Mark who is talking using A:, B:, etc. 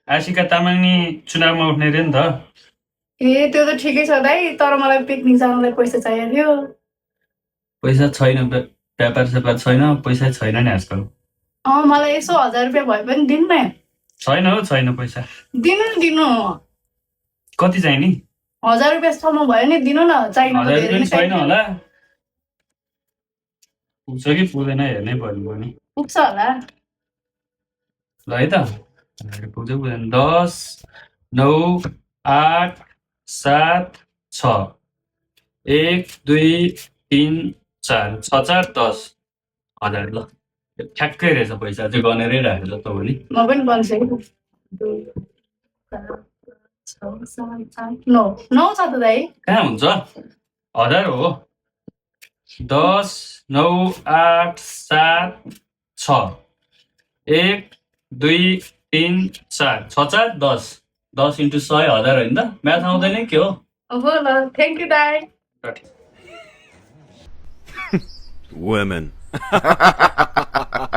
A: आशिका तामाङ नि चुनावमा उठ्ने रे नि त।
B: ए त्यो त ठिकै छ दाइ, तर मलाई पिकनिक जानलाई पैसा चाहिएको थियो।
A: पैसा छैन, व्यापार स्यापार छैन, पैसा छैन नि आजकल।
B: मलाई यसो 1000 रुपियाँ भए पनि दिनु न।
A: छैन हौ, छैन पैसा।
B: दिनु न दिनु।
A: कति चाहिने?
B: 1000 रुपियाँसम्म भयो नि, दिनु न। चाहिन त
A: 1000
B: धेरै
A: रुपियाँ
B: नै
A: छैन
B: चाहियो।
A: होला। पुग्छ कि पुग्दैन हेर्नै पर्यो नि।
B: पुग्छ होला।
A: ल है त, पुग्छ पुग्दैन। 10 9 8 7 6 1 2 3 4 6 4 10 1000। ल ठ्याक्कै रहेछ, पैसा चाहिँ गनेरै राखेको त भने।
B: म पनि बन्छु है। 9 9 छ त दाइ।
A: कहाँ हुन्छ? 1000 हो। 10 9 8 7 6 1 2 3 4 6 4 10 10 into 100 1000 होइन त? म्याथ आउँदैन के हो?
B: हो ल, थ्याङ्क यू दाइ।
C: Women.